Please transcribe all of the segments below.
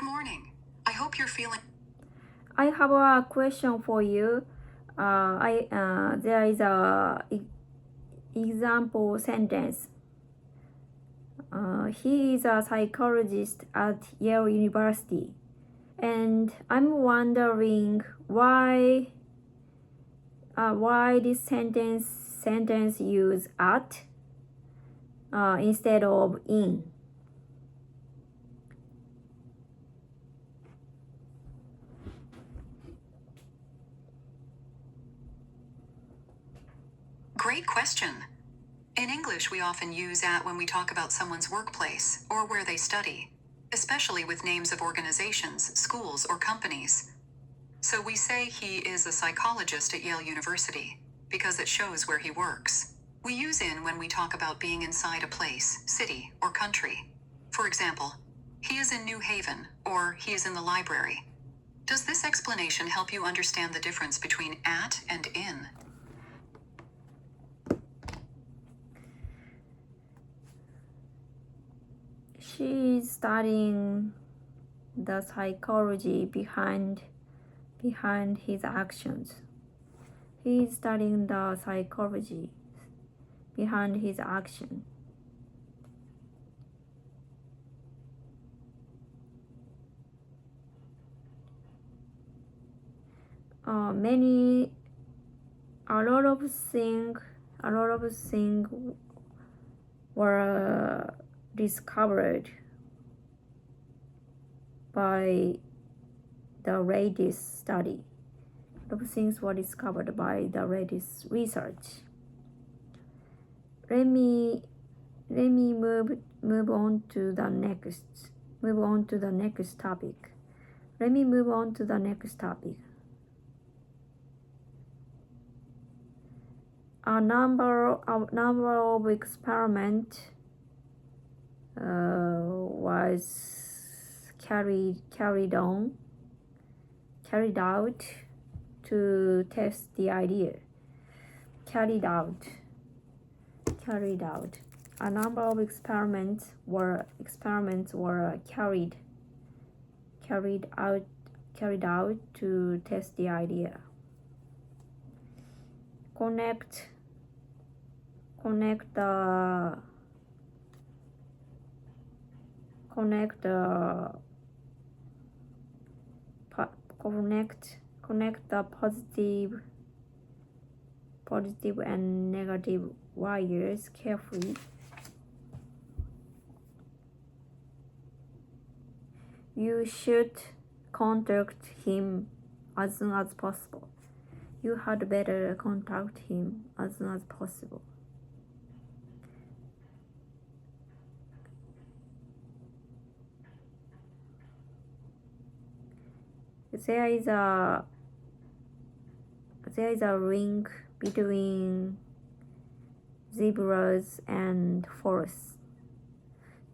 morning. I hope you're feeling... I have a question for you. There is a example sentence. He is a psychologist at Yale University, and I'm wondering why this sentence use at instead of in. Great question. In English, we often use at when we talk about someone's workplace or where they study, especially with names of organizations, schools, or companies. So we say he is a psychologist at Yale University because it shows where he works. We use in when we talk about being inside a place, city, or country. For example, he is in New Haven, or he is in the library. Does this explanation help you understand the difference between at and in? She is studying the psychology behind his actions. He is studying the psychology behind his action. A lot of things were discovered by the Radis study. A lot of things were discovered by the Radis research. Let me move on to the next topic. Let me move on to the next topic. A number of experiments was carried out to test the idea. Carried out. A number of experiments were carried out to test the idea. Connect the positive and negative wires carefully. You should contact him as soon as possible. You had better contact him as soon as possible. There is a link between zebras and forests.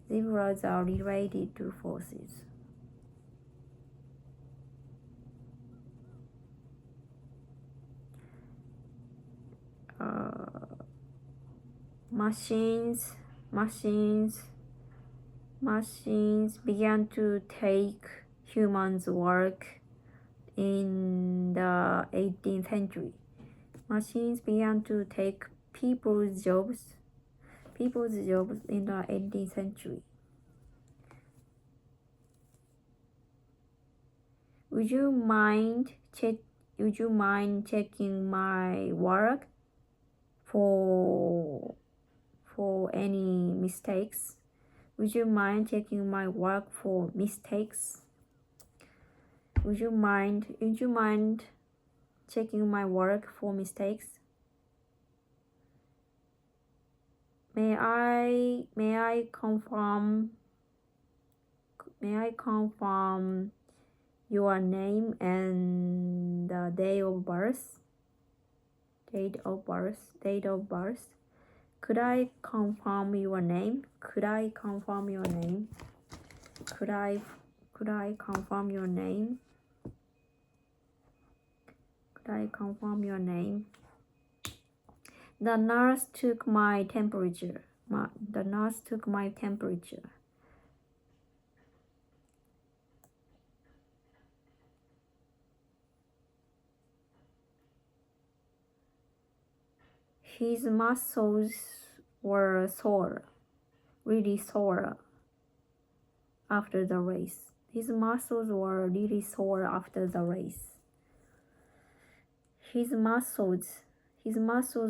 Zebras are related to forests. Machines began to take humans' work in the 18th century. Machines began to take people's jobs in the 18th century. Would you mind checking my work for any mistakes? Would you mind checking my work for mistakes? Would you mind checking my work for mistakes? May I confirm your name and the date of birth? Could I confirm your name? Could I confirm your name? The nurse took my temperature. His muscles were sore, really sore after the race. His muscles were really sore after the race. His muscles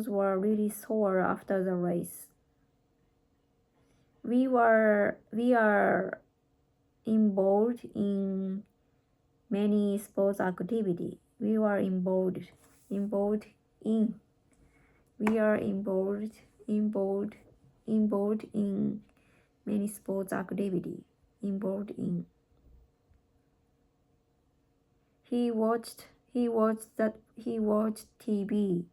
were really sore after the race. We are involved in many sports activity. We are involved in many sports activity. Involved in. He watched TV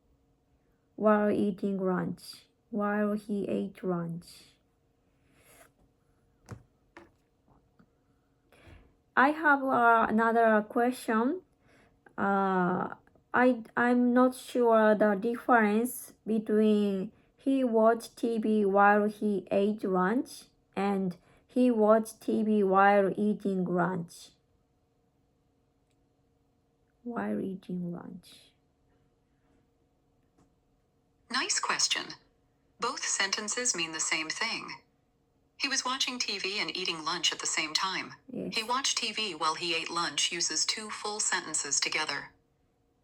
while eating lunch. While he ate lunch. I have another question. I'm not sure the difference between he watched TV while he ate lunch and he watched TV while eating lunch. While eating lunch. Nice question. Both sentences mean the same thing. He was watching TV and eating lunch at the same time. Yes. He watched TV while he ate lunch uses two full sentences together.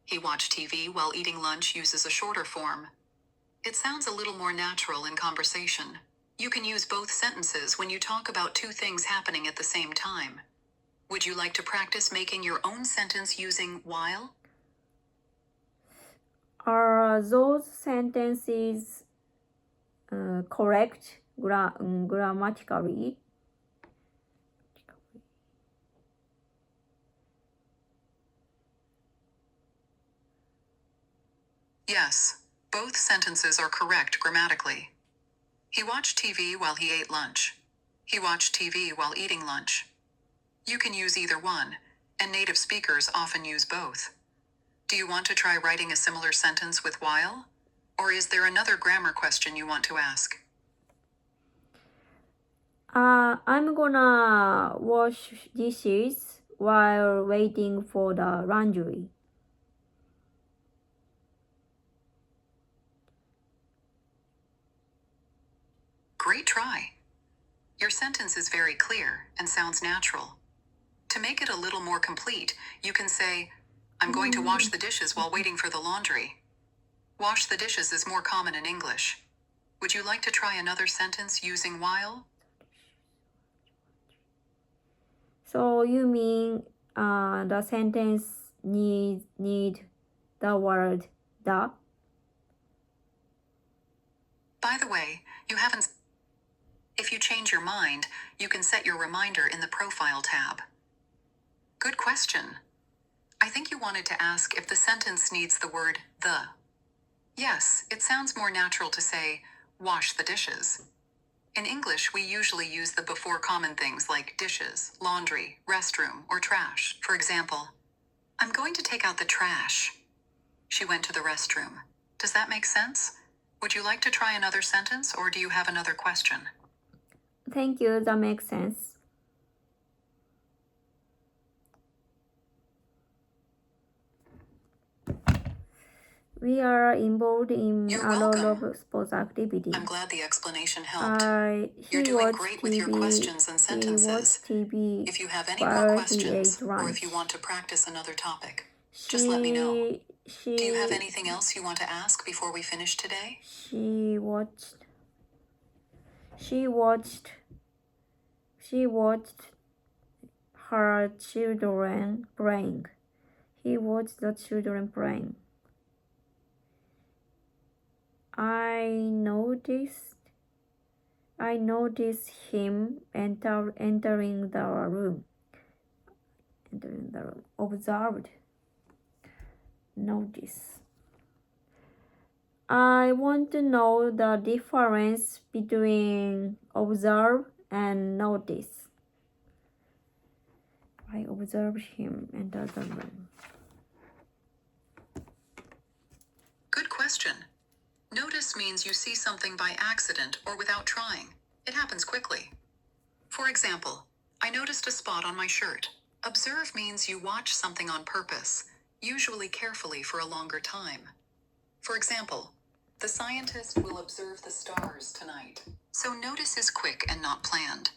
He watched TV while eating lunch uses a shorter form. It sounds a little more natural in conversation. You can use both sentences when you talk about two things happening at the same time. Would you like to practice making your own sentence using while? Are those sentences correct grammatically? Yes, both sentences are correct grammatically. He watched TV while he ate lunch. He watched TV while eating lunch. You can use either one, and native speakers often use both. Do you want to try writing a similar sentence with while? Or is there another grammar question you want to ask? I'm gonna wash dishes while waiting for the laundry. Great try. Your sentence is very clear and sounds natural. To make it a little more complete, you can say, I'm going to wash the dishes while waiting for the laundry. Wash the dishes is more common in English. Would you like to try another sentence using while? So you mean the sentence need the word the? By the way, you haven't. If you change your mind, you can set your reminder in the Profile tab. Good question. I think you wanted to ask if the sentence needs the word the. Yes, it sounds more natural to say, wash the dishes. In English, we usually use the before common things like dishes, laundry, restroom, or trash. For example, I'm going to take out the trash. She went to the restroom. Does that make sense? Would you like to try another sentence, or do you have another question? Thank you, that makes sense. We are involved in You're a lot welcome. of sports activities. I'm glad the explanation helped. He You're doing watched great TV, with your questions and sentences. He watched TV If you have any while more he questions, ate lunch. or if you want to practice another topic, just let me know. Do you have anything else you want to ask before we finish today? She watched her children playing. He watched the children playing. I noticed him entering the room. Observed. Notice. I want to know the difference between observe and notice. I observed him enter the room. Good question. Notice means you see something by accident or without trying. It happens quickly. For example, I noticed a spot on my shirt. Observe means you watch something on purpose, usually carefully for a longer time. For example, The scientist will observe the stars tonight. So notice is quick and not planned.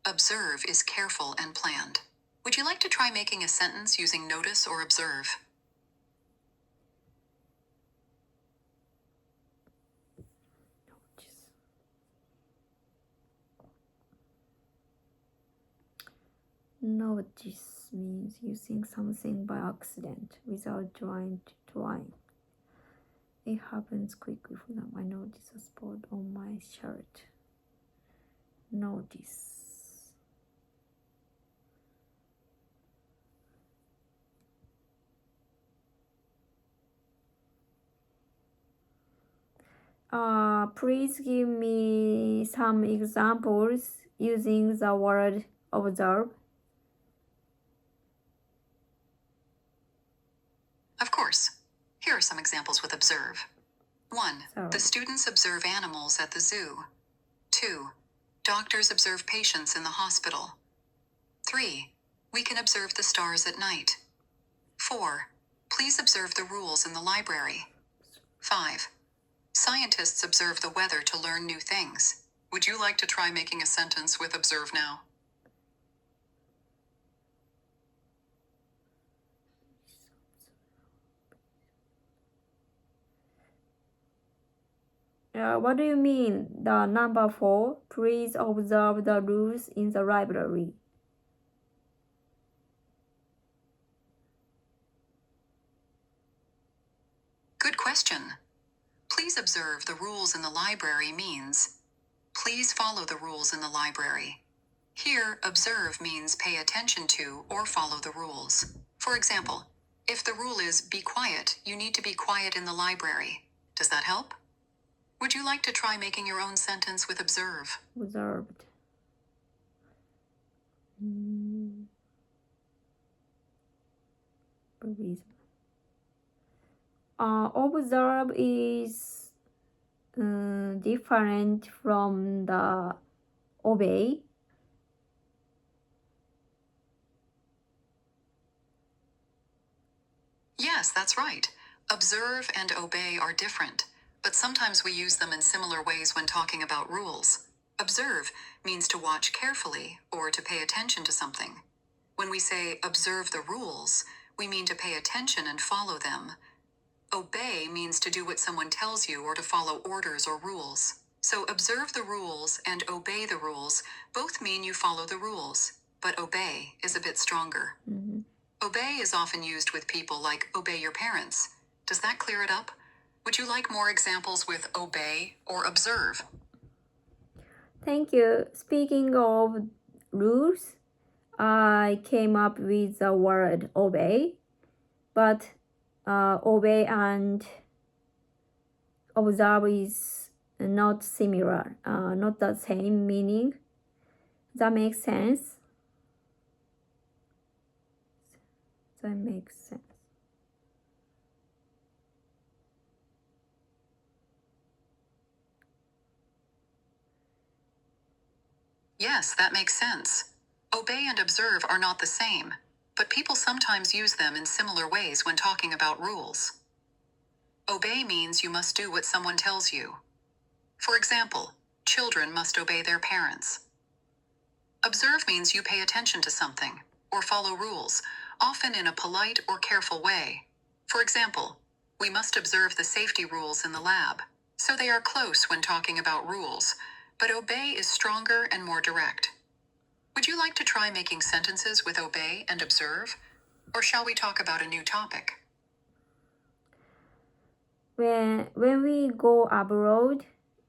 Observe is careful and planned. Would you like to try making a sentence using notice or observe? Notice means using something by accident without trying. It happens quickly. For them, I notice a spot on my shirt. Notice. Please give me some examples using the word observe. Of course. Here are some examples with observe. 1. Sorry. The students observe animals at the zoo. 2. Doctors observe patients in the hospital. 3. We can observe the stars at night. 4. Please observe the rules in the library. 5. Scientists observe the weather to learn new things. Would you like to try making a sentence with observe now? What do you mean? The number 4, please observe the rules in the library. Good question. Please observe the rules in the library means, please follow the rules in the library. Here, observe means pay attention to or follow the rules. For example, if the rule is be quiet, you need to be quiet in the library. Does that help? Would you like to try making your own sentence with observe? Observed. Observe is different from the obey. Yes, that's right. Observe and obey are different, but sometimes we use them in similar ways when talking about rules. Observe means to watch carefully or to pay attention to something. When we say observe the rules, we mean to pay attention and follow them. Obey means to do what someone tells you or to follow orders or rules. So observe the rules and obey the rules both mean you follow the rules, but obey is a bit stronger. Mm-hmm. Obey is often used with people like obey your parents. Does that clear it up? Would you like more examples with obey or observe? Thank you. Speaking of rules, I came up with the word obey, but obey and observe is not similar, not the same meaning. That makes sense. That makes sense. Yes, that makes sense. Obey and observe are not the same, but people sometimes use them in similar ways when talking about rules. Obey means you must do what someone tells you. For example, children must obey their parents. Observe means you pay attention to something, or follow rules, often in a polite or careful way. For example, we must observe the safety rules in the lab, so they are close when talking about rules, but obey is stronger and more direct. Would you like to try making sentences with obey and observe? Or shall we talk about a new topic? When we go abroad,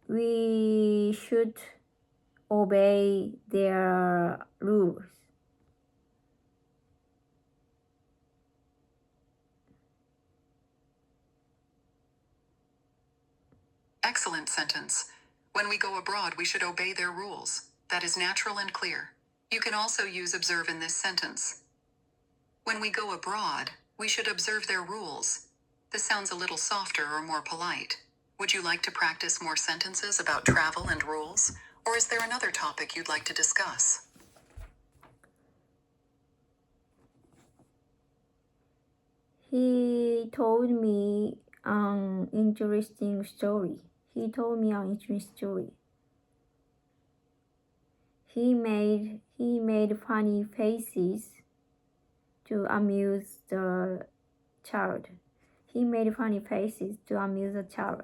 we should obey their rules. Excellent sentence. When we go abroad, we should obey their rules. That is natural and clear. You can also use observe in this sentence. When we go abroad, we should observe their rules. This sounds a little softer or more polite. Would you like to practice more sentences about travel and rules? Or is there another topic you'd like to discuss? He told me an interesting story. He told me an interesting story. He made funny faces to amuse the child. He made funny faces to amuse the child.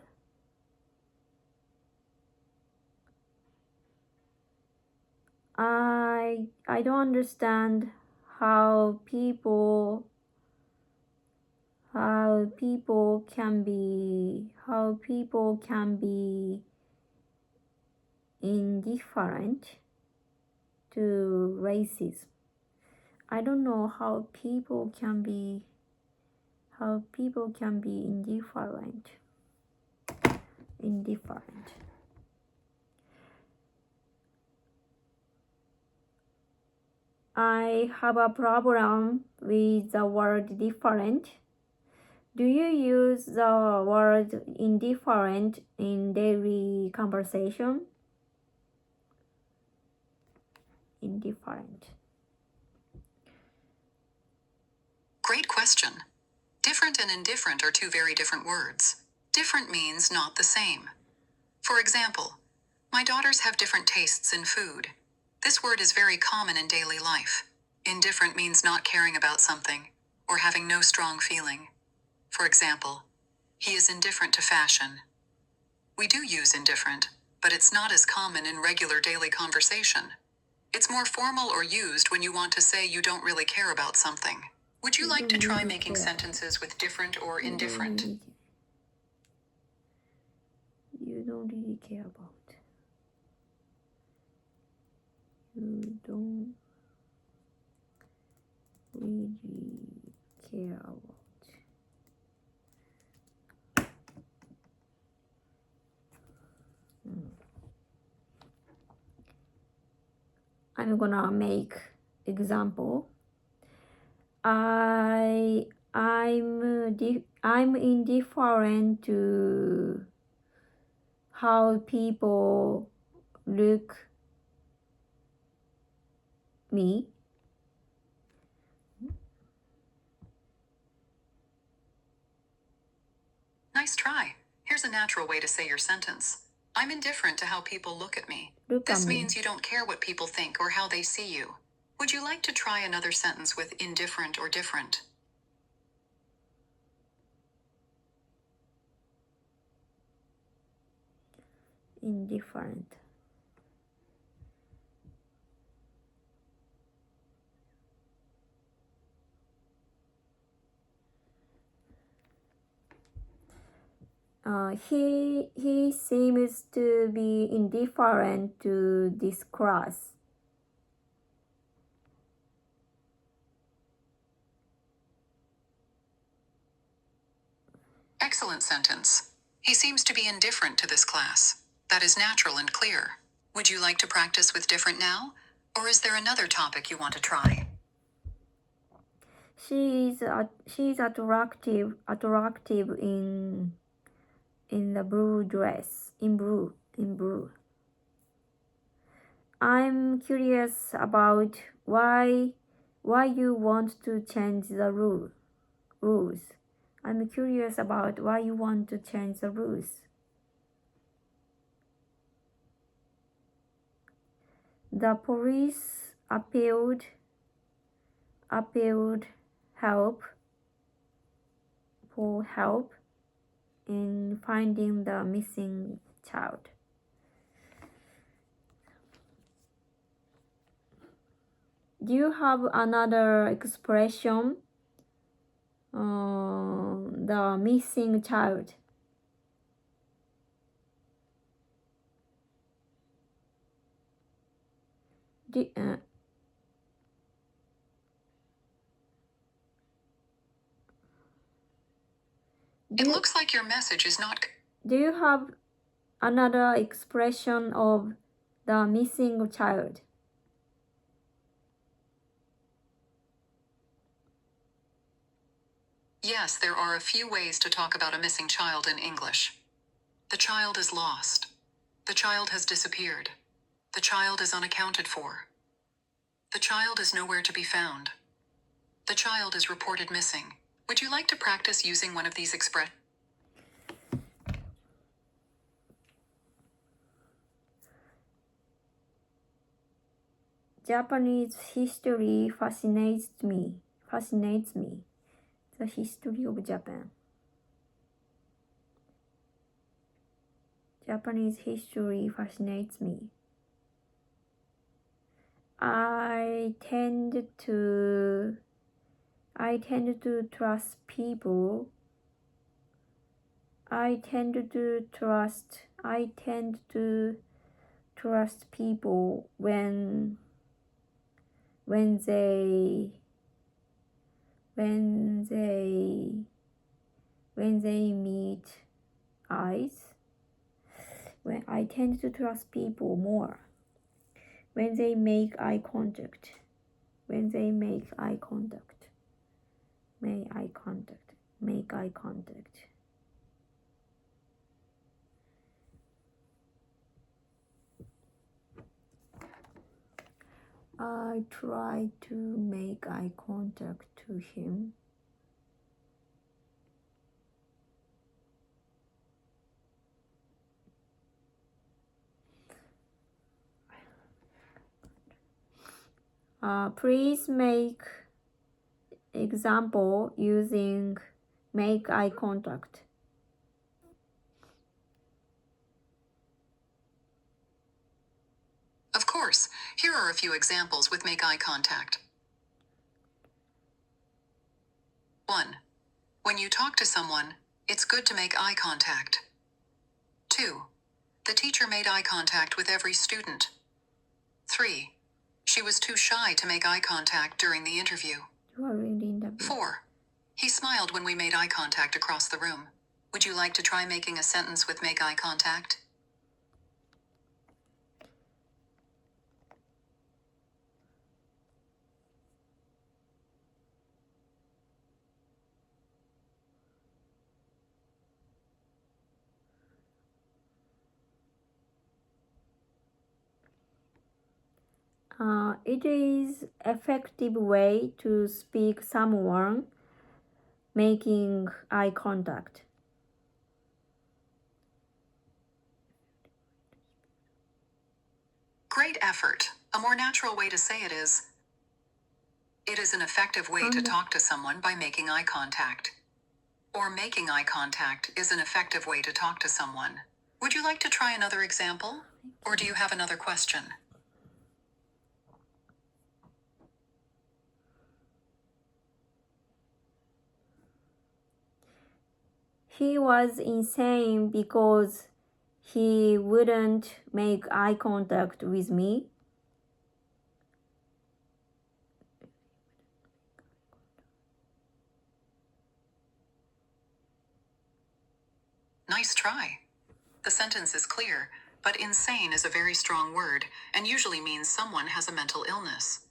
I don't understand how people can be indifferent to racism. I don't know how people can be indifferent. I have a problem with the word different. Do you use the word indifferent in daily conversation? Indifferent. Great question. Different and indifferent are two very different words. Different means not the same. For example, my daughters have different tastes in food. This word is very common in daily life. Indifferent means not caring about something or having no strong feeling. For example, he is indifferent to fashion. We do use indifferent, but it's not as common in regular daily conversation. It's more formal or used when you want to say you don't really care about something. Would you like to try making sentences with different or indifferent? You don't really care about. You don't really care about. I'm gonna make example. I'm indifferent to how people look me. Nice try. Here's a natural way to say your sentence. I'm indifferent to how people look at me. This means you don't care what people think or how they see you. Would you like to try another sentence with indifferent or different? Indifferent. He seems to be indifferent to this class. Excellent sentence. He seems to be indifferent to this class. That is natural and clear. Would you like to practice with different now? Or is there another topic you want to try? She's attractive in the blue dress, in blue. I'm curious about why you want to change the rules. I'm curious about why you want to change the rules. The police appealed for help in finding the missing child. Do you have another expression? The missing child. It looks like your message is not. Do you have another expression of the missing child? Yes, there are a few ways to talk about a missing child in English. The child is lost. The child has disappeared. The child is unaccounted for. The child is nowhere to be found. The child is reported missing. Would you like to practice using one of these expressions? Japanese history fascinates me. The history of Japan. Japanese history fascinates me. I tend to trust people. I tend to trust people when they meet eyes. When I tend to trust people more when they make eye contact. Make eye contact. I try to make eye contact to him. Please make example using make eye contact. Of course, here are a few examples with make eye contact. 1. When you talk to someone, it's good to make eye contact. 2. The teacher made eye contact with every student. 3. She was too shy to make eye contact during the interview. 4. He smiled when we made eye contact across the room. Would you like to try making a sentence with make eye contact? It is effective way to speak someone making eye contact. Great effort. A more natural way to say it is an effective way to talk to someone by making eye contact. Or making eye contact is an effective way to talk to someone. Would you like to try another example? Or do you have another question? He was insane because he wouldn't make eye contact with me. Nice try. The sentence is clear, but insane is a very strong word and usually means someone has a mental illness.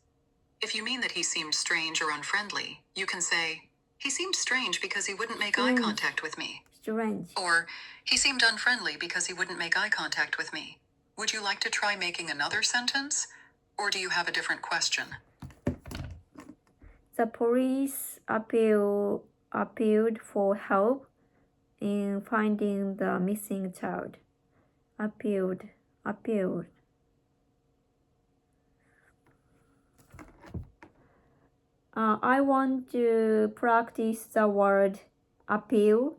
If you mean that he seemed strange or unfriendly, you can say, he seemed strange because he wouldn't make eye contact with me. Strange. Or, he seemed unfriendly because he wouldn't make eye contact with me. Would you like to try making another sentence? Or do you have a different question? The police appealed for help in finding the missing child. Appealed. I want to practice the word appeal.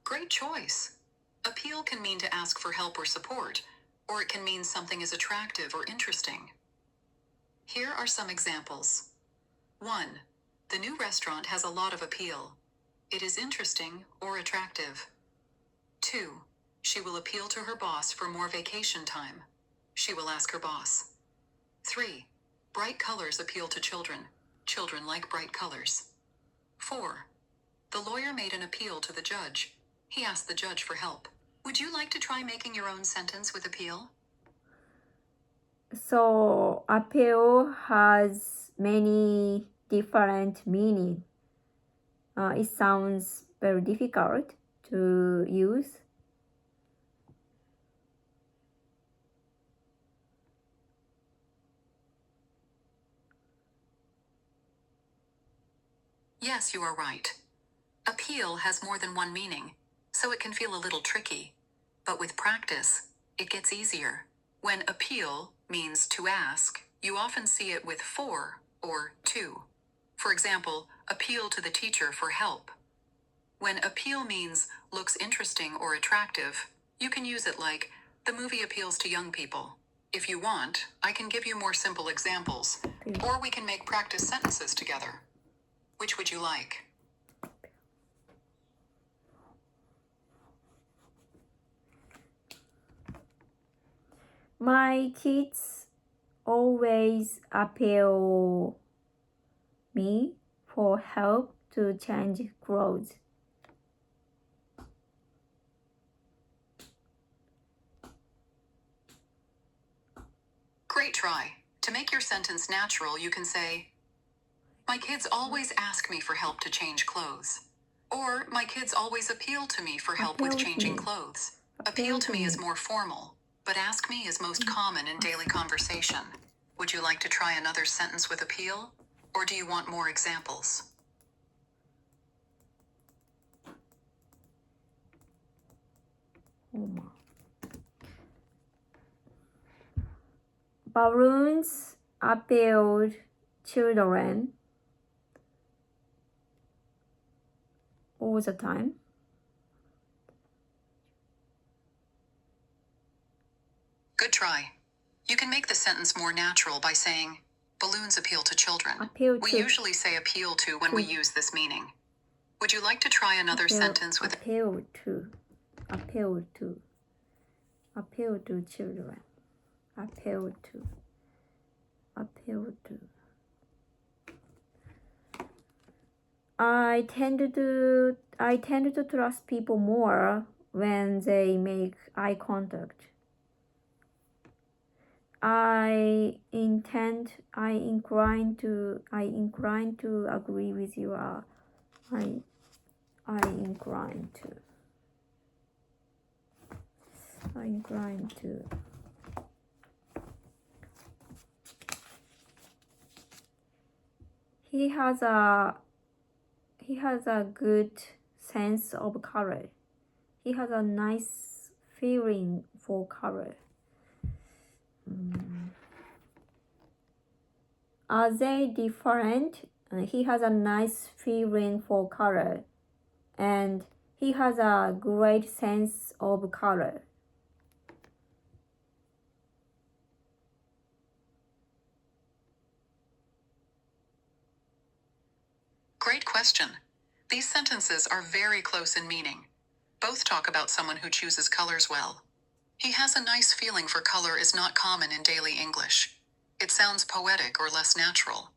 Great choice. Appeal can mean to ask for help or support, or it can mean something is attractive or interesting. Here are some examples. 1. The new restaurant has a lot of appeal. It is interesting or attractive. 2. She will appeal to her boss for more vacation time. She will ask her boss. 3. Bright colors appeal to children. Children like bright colors. 4. The lawyer made an appeal to the judge. He asked the judge for help. Would you like to try making your own sentence with appeal? So appeal has many different meanings. It sounds very difficult to use. Yes, you are right. Appeal has more than one meaning. so it can feel a little tricky. But with practice, it gets easier. When appeal means to ask, you often see it with for or to. For example, appeal to the teacher for help. When appeal means looks interesting or attractive, you can use it like, the movie appeals to young people. If you want, I can give you more simple examples, or we can make practice sentences together. Which would you like? My kids always appeal me for help to change clothes. Great try. To make your sentence natural, you can say, my kids always ask me for help to change clothes. Or, my kids always appeal to me for help with changing clothes. Appeal to me is more formal, but ask me is most common in daily conversation. Would you like to try another sentence with appeal? Or do you want more examples? Balloons appeal children all the time. Good try. You can make the sentence more natural by saying, balloons appeal to children. We usually say appeal to when we use this meaning. Would you like to try another sentence with appeal to children. Appeal to. I tend to trust people more when they make eye contact. I incline to agree with you. I incline to. He has a good sense of color. He has a nice feeling for color. Are they different? He has a nice feeling for color, and he has a great sense of color. Great question. These sentences are very close in meaning. Both talk about someone who chooses colors well. He has a nice feeling for color is not common in daily English. It sounds poetic or less natural.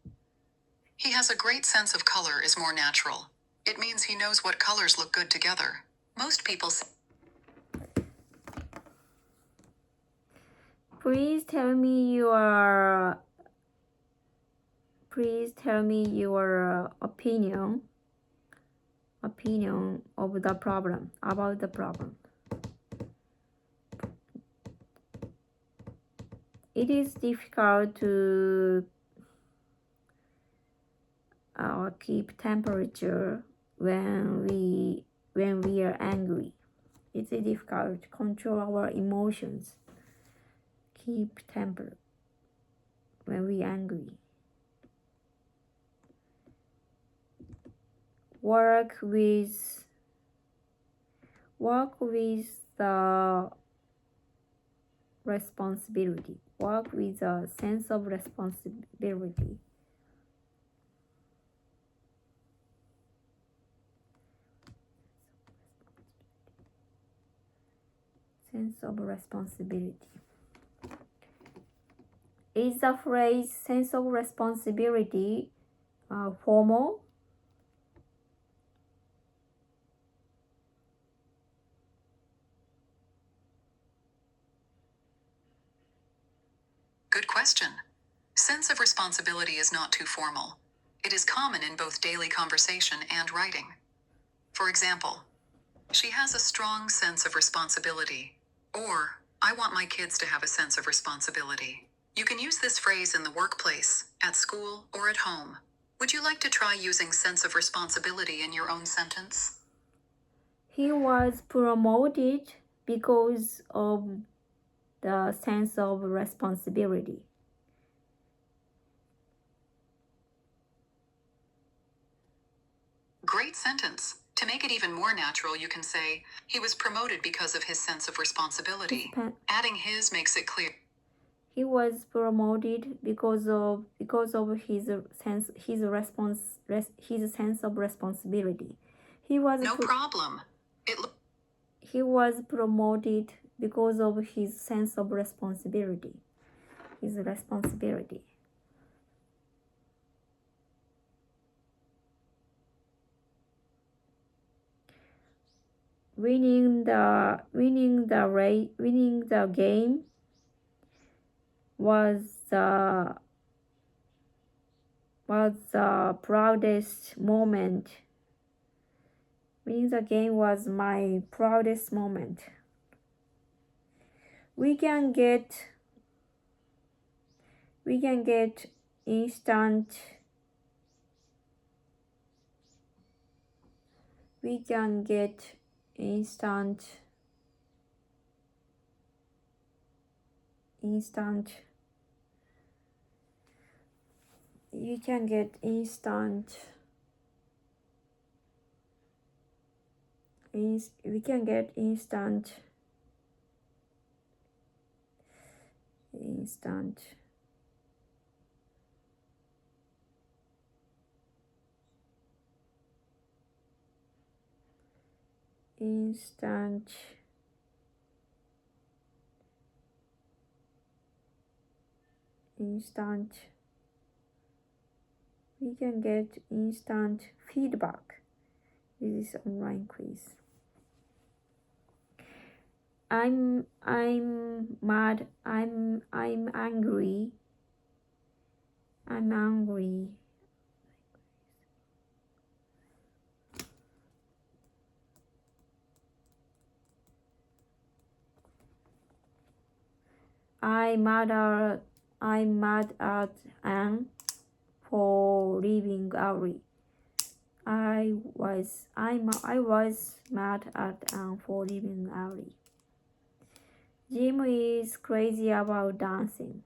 He has a great sense of color is more natural. It means he knows what colors look good together. Most people say, Please tell me your opinion of the problem, about the problem. It is difficult to keep temperature when we are angry. It's difficult to control our emotions. Keep temper when we are angry. Work with the responsibility. Work with a sense of responsibility. Sense of responsibility. Is the phrase sense of responsibility formal? Good question. Sense of responsibility is not too formal. It is common in both daily conversation and writing. For example, she has a strong sense of responsibility. Or, I want my kids to have a sense of responsibility. You can use this phrase in the workplace, at school, or at home. Would you like to try using sense of responsibility in your own sentence? He was promoted because of the sense of responsibility. Great sentence. To make it even more natural, you can say, he was promoted because of his sense of responsibility. Adding his makes it clear. He was promoted because of his sense of responsibility. No problem. He was promoted because of his sense of responsibility. His responsibility. Winning the game was the proudest moment. Winning the game was my proudest moment. We can get instant we can get instant feedback with this online quiz. I'm mad. I'm angry. I'm angry. I'm mad at Anne for leaving early. I was mad at Anne for leaving early. Jim is crazy about dancing.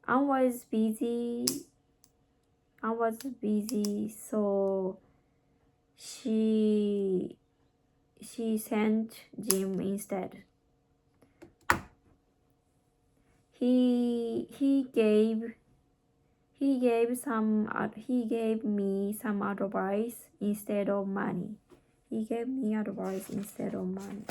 Anne was busy, so she sent Jim instead. He gave me some advice instead of money. He gave me advice instead of money.